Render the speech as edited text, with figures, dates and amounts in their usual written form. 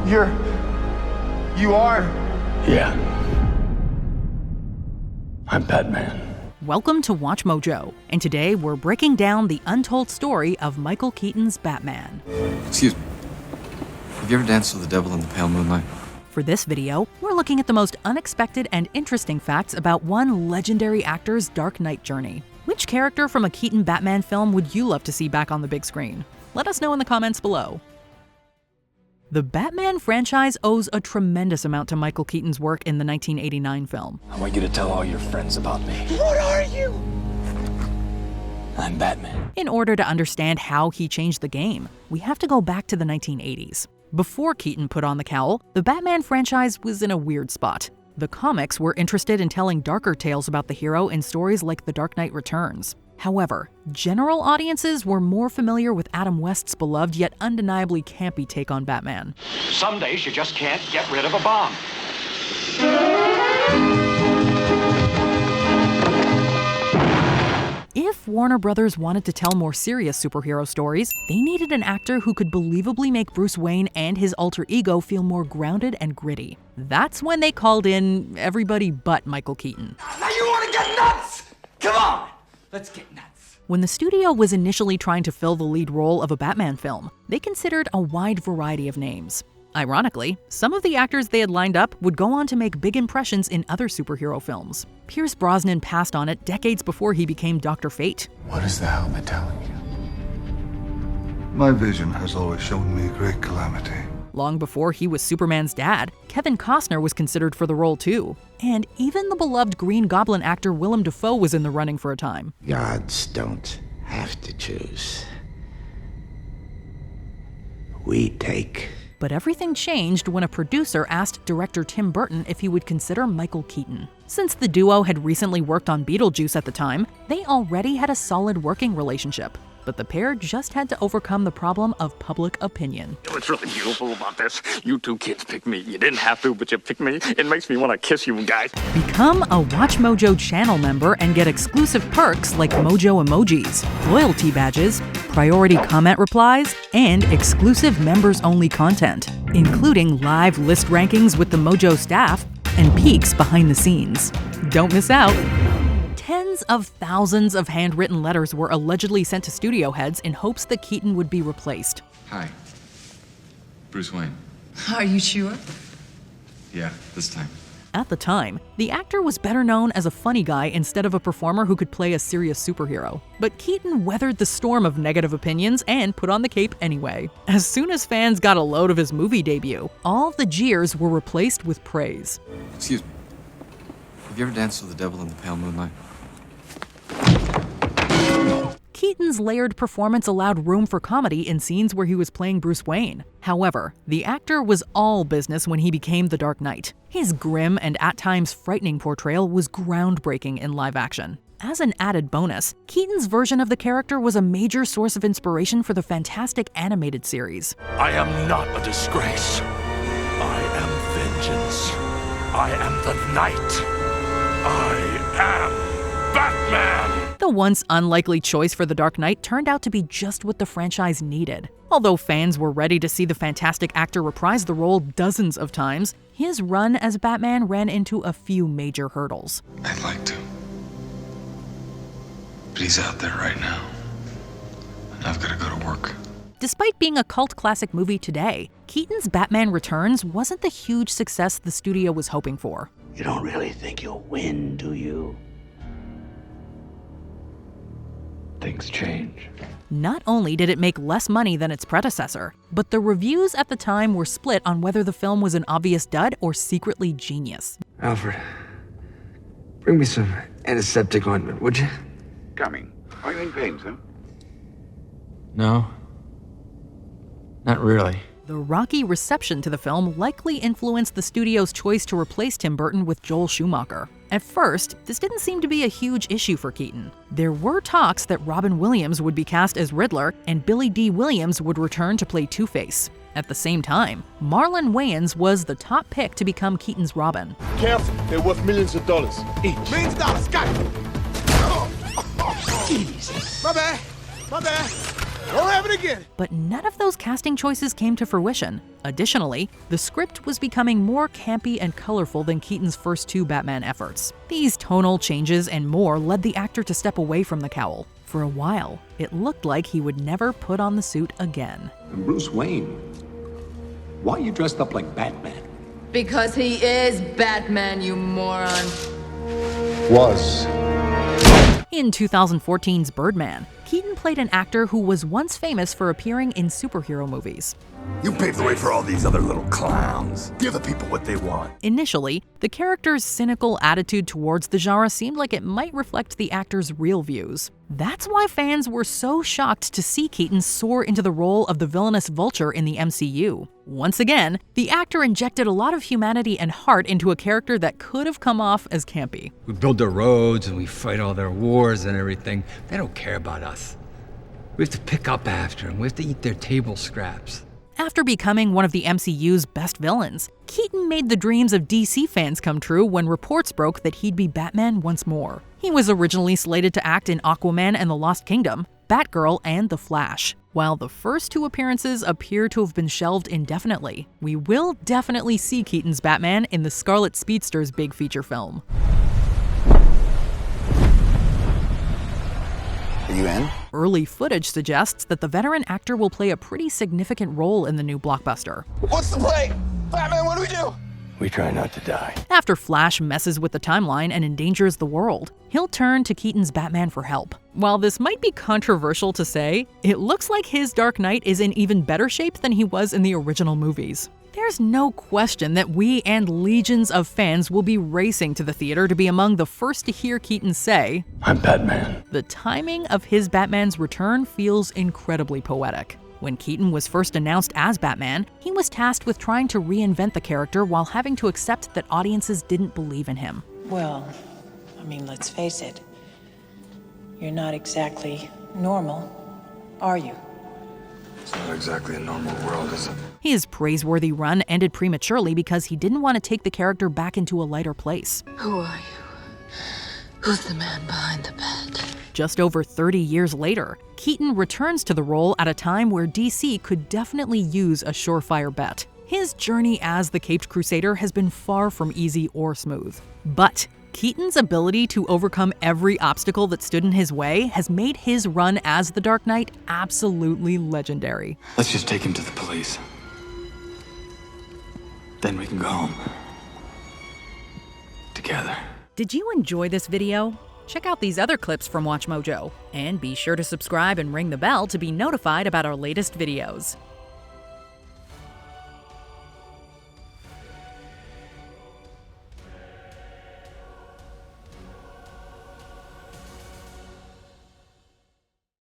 You are? Yeah. I'm Batman. Welcome to WatchMojo, and today we're breaking down the untold story of Michael Keaton's Batman. Excuse me. Have you ever danced with the devil in the pale moonlight? For this video, we're looking at the most unexpected and interesting facts about one legendary actor's Dark Knight journey. Which character from a Keaton Batman film would you love to see back on the big screen? Let us know in the comments below. The Batman franchise owes a tremendous amount to Michael Keaton's work in the 1989 film. I want you to tell all your friends about me. What are you? I'm Batman. In order to understand how he changed the game, we have to go back to the 1980s. Before Keaton put on the cowl, the Batman franchise was in a weird spot. The comics were interested in telling darker tales about the hero in stories like The Dark Knight Returns. However, general audiences were more familiar with Adam West's beloved yet undeniably campy take on Batman. Some days you just can't get rid of a bomb. If Warner Brothers wanted to tell more serious superhero stories, they needed an actor who could believably make Bruce Wayne and his alter ego feel more grounded and gritty. That's when they called in everybody but Michael Keaton. Now you want to get nuts? Come on, let's get nuts. When the studio was initially trying to fill the lead role of a Batman film, they considered a wide variety of names. Ironically, some of the actors they had lined up would go on to make big impressions in other superhero films. Pierce Brosnan passed on it decades before he became Dr. Fate. What is the helmet telling you? My vision has always shown me great calamity. Long before he was Superman's dad, Kevin Costner was considered for the role too. And even the beloved Green Goblin actor Willem Dafoe was in the running for a time. Gods don't have to choose. We take. But everything changed when a producer asked director Tim Burton if he would consider Michael Keaton. Since the duo had recently worked on Beetlejuice at the time, they already had a solid working relationship. But the pair just had to overcome the problem of public opinion. What's really beautiful about this? You two kids picked me. You didn't have to, but you picked me. It makes me want to kiss you guys. Become a WatchMojo channel member and get exclusive perks like Mojo emojis, loyalty badges, priority comment replies, and exclusive members-only content, including live list rankings with the Mojo staff and peeks behind the scenes. Don't miss out. Tens of thousands of handwritten letters were allegedly sent to studio heads in hopes that Keaton would be replaced. Hi. Bruce Wayne. Are you sure? Yeah, this time. At the time, the actor was better known as a funny guy instead of a performer who could play a serious superhero. But Keaton weathered the storm of negative opinions and put on the cape anyway. As soon as fans got a load of his movie debut, all the jeers were replaced with praise. Excuse me. Have you ever danced with the devil in the pale moonlight? Keaton's layered performance allowed room for comedy in scenes where he was playing Bruce Wayne. However, the actor was all business when he became the Dark Knight. His grim and at times frightening portrayal was groundbreaking in live action. As an added bonus, Keaton's version of the character was a major source of inspiration for the fantastic animated series. I am not a disgrace. I am vengeance. I am the Knight. I am Batman! The once unlikely choice for the Dark Knight turned out to be just what the franchise needed. Although fans were ready to see the fantastic actor reprise the role dozens of times, his run as Batman ran into a few major hurdles. I'd like to. But he's out there right now. And I've got to go to work. Despite being a cult classic movie today, Keaton's Batman Returns wasn't the huge success the studio was hoping for. You don't really think you'll win, do you? Things change. Not only did it make less money than its predecessor, but the reviews at the time were split on whether the film was an obvious dud or secretly genius. Alfred, bring me some antiseptic ointment, would you? Coming. Are you in pain, sir? No. Not really. The rocky reception to the film likely influenced the studio's choice to replace Tim Burton with Joel Schumacher. At first, this didn't seem to be a huge issue for Keaton. There were talks that Robin Williams would be cast as Riddler and Billy D. Williams would return to play Two-Face. At the same time, Marlon Wayans was the top pick to become Keaton's Robin. Careful, they're worth millions of dollars each. Millions of dollars, got it! Jesus. My bad. Don't have it again! But none of those casting choices came to fruition. Additionally, the script was becoming more campy and colorful than Keaton's first 2 Batman efforts. These tonal changes and more led the actor to step away from the cowl. For a while, it looked like he would never put on the suit again. Bruce Wayne, why are you dressed up like Batman? Because he is Batman, you moron. Was. In 2014's Birdman, Keaton played an actor who was once famous for appearing in superhero movies. You paved the way for all these other little clowns. Give the people what they want. Initially, the character's cynical attitude towards the genre seemed like it might reflect the actor's real views. That's why fans were so shocked to see Keaton soar into the role of the villainous Vulture in the MCU. Once again, the actor injected a lot of humanity and heart into a character that could have come off as campy. We build their roads and we fight all their wars and everything. They don't care about us. We have to pick up after them. We have to eat their table scraps. After becoming one of the MCU's best villains, Keaton made the dreams of DC fans come true when reports broke that he'd be Batman once more. He was originally slated to act in Aquaman and the Lost Kingdom, Batgirl, and The Flash. While the first 2 appearances appear to have been shelved indefinitely, we will definitely see Keaton's Batman in the Scarlet Speedster's big feature film. Are you in? Early footage suggests that the veteran actor will play a pretty significant role in the new blockbuster. What's the play? Batman, what do we do? We try not to die. After Flash messes with the timeline and endangers the world, he'll turn to Keaton's Batman for help. While this might be controversial to say, it looks like his Dark Knight is in even better shape than he was in the original movies. There's no question that we and legions of fans will be racing to the theater to be among the first to hear Keaton say, I'm Batman. The timing of his Batman's return feels incredibly poetic. When Keaton was first announced as Batman, he was tasked with trying to reinvent the character while having to accept that audiences didn't believe in him. Well, I mean, let's face it. You're not exactly normal, are you? It's not exactly a normal world, is it? His praiseworthy run ended prematurely because he didn't want to take the character back into a lighter place. Who are you? Who's the man behind the bat? Just over 30 years later, Keaton returns to the role at a time where DC could definitely use a surefire bet. His journey as the Caped Crusader has been far from easy or smooth. But Keaton's ability to overcome every obstacle that stood in his way has made his run as the Dark Knight absolutely legendary. Let's just take him to the police. Then we can go home. Together. Did you enjoy this video? Check out these other clips from WatchMojo, and be sure to subscribe and ring the bell to be notified about our latest videos.